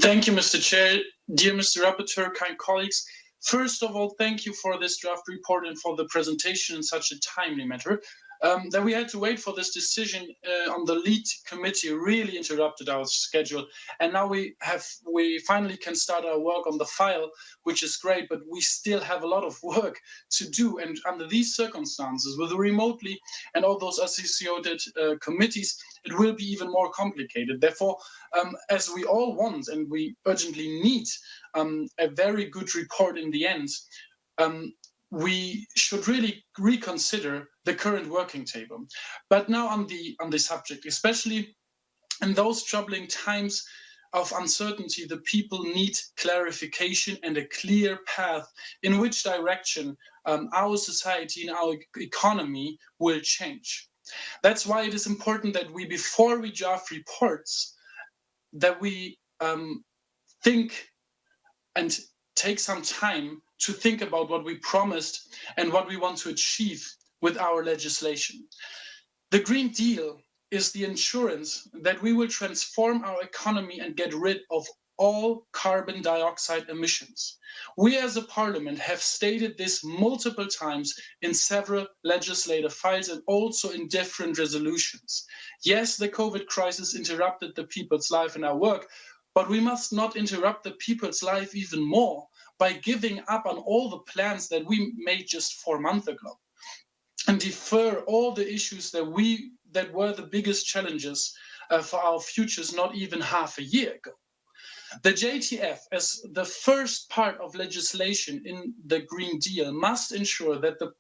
Thank you, Mr. Chair. Dear Mr. Rapporteur, kind colleagues, first of all, thank you for this draft report and for the presentation in such a timely manner. That we had to wait for this decision on the lead committee really interrupted our schedule, and now we finally can start our work on the file, which is great. But we still have a lot of work to do, and under these circumstances, with remotely and all those associated committees, it will be even more complicated. Therefore, as we all want and we urgently need a very good report in the end, we should really reconsider the current working table. But now on the subject, especially in those troubling times of uncertainty, the people need clarification and a clear path in which direction our society and our economy will change. That's why it is important that we, before we draft reports, that we think and take some time to think about what we promised and what we want to achieve with our legislation. The Green Deal is the insurance that we will transform our economy and get rid of all carbon dioxide emissions. We as a parliament have stated this multiple times in several legislative files and also in different resolutions. Yes, the COVID crisis interrupted the people's life and our work, but we must not interrupt the people's life even more by giving up on all the plans that we made just 4 months ago and defer all the issues that were the biggest challenges for our futures not even half a year ago. The JTF, as the first part of legislation in the Green Deal, must ensure that that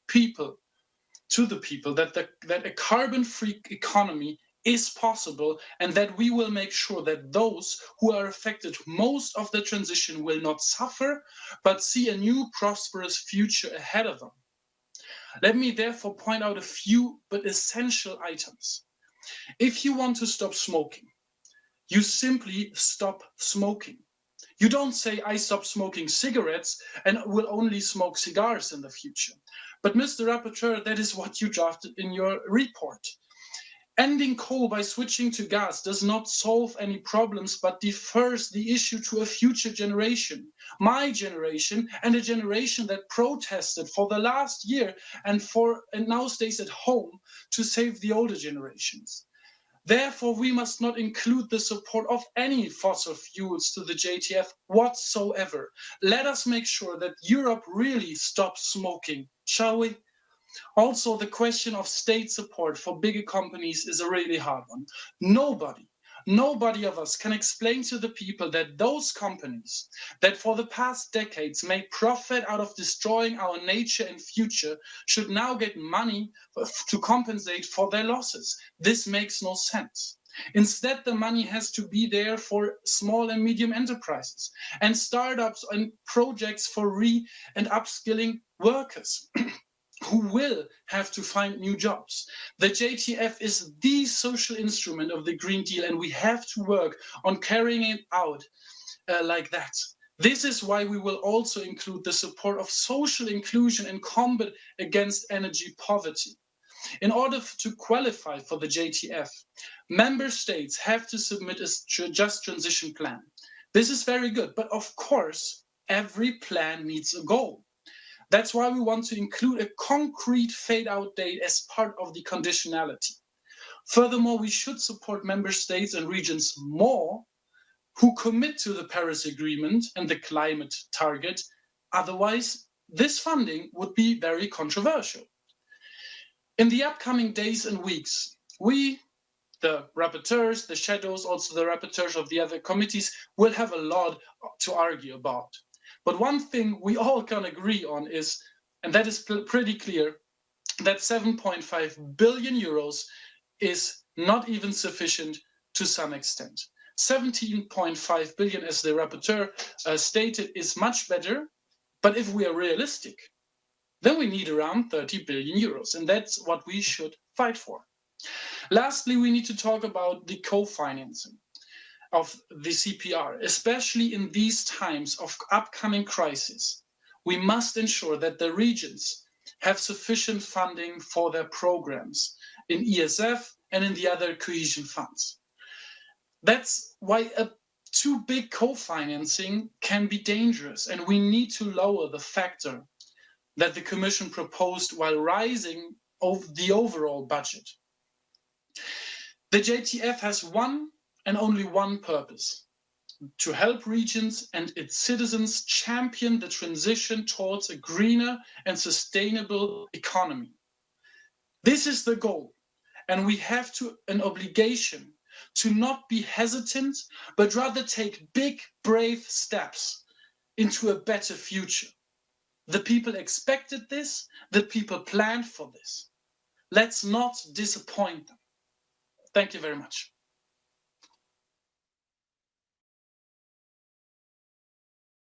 a carbon-free economy is possible, and that we will make sure that those who are affected most of the transition will not suffer, but see a new prosperous future ahead of them. Let me therefore point out a few but essential items. If you want to stop smoking, you simply stop smoking. You don't say, I stop smoking cigarettes and will only smoke cigars in the future. But Mr. Rapporteur, that is what you drafted in your report. Ending coal by switching to gas does not solve any problems, but defers the issue to a future generation, my generation, and a generation that protested for the last year and now stays at home to save the older generations. Therefore, we must not include the support of any fossil fuels to the JTF whatsoever. Let us make sure that Europe really stops smoking, shall we? Also, the question of state support for bigger companies is a really hard one. Nobody of us can explain to the people that those companies that for the past decades made profit out of destroying our nature and future should now get money to compensate for their losses. This makes no sense. Instead, the money has to be there for small and medium enterprises and startups and projects for and upskilling workers. Who will have to find new jobs. The JTF is the social instrument of the Green Deal, and we have to work on carrying it out like that. This is why we will also include the support of social inclusion and combat against energy poverty. In order to qualify for the JTF, member states have to submit a just transition plan. This is very good, but of course, every plan needs a goal. That's why we want to include a concrete fade-out date as part of the conditionality. Furthermore, we should support member states and regions more who commit to the Paris Agreement and the climate target. Otherwise, this funding would be very controversial. In the upcoming days and weeks, we, the rapporteurs, the shadows, also the rapporteurs of the other committees, will have a lot to argue about. But one thing we all can agree on is, and that is pretty clear, that 7.5 billion euros is not even sufficient to some extent. 17.5 billion, as the rapporteur stated, is much better. But if we are realistic, then we need around 30 billion euros, and that's what we should fight for. Lastly, we need to talk about the co-financing of the CPR, especially in these times of upcoming crisis. We must ensure that the regions have sufficient funding for their programs in ESF and in the other cohesion funds. That's why a Too big co-financing can be dangerous, and we need to lower the factor that the Commission proposed while rising the overall budget. The JTF has one and only one purpose: to help regions and its citizens champion the transition towards a greener and sustainable economy. This is the goal, and we have an obligation to not be hesitant, but rather take big, brave steps into a better future. The people expected this, the people planned for this. Let's not disappoint them. Thank you very much.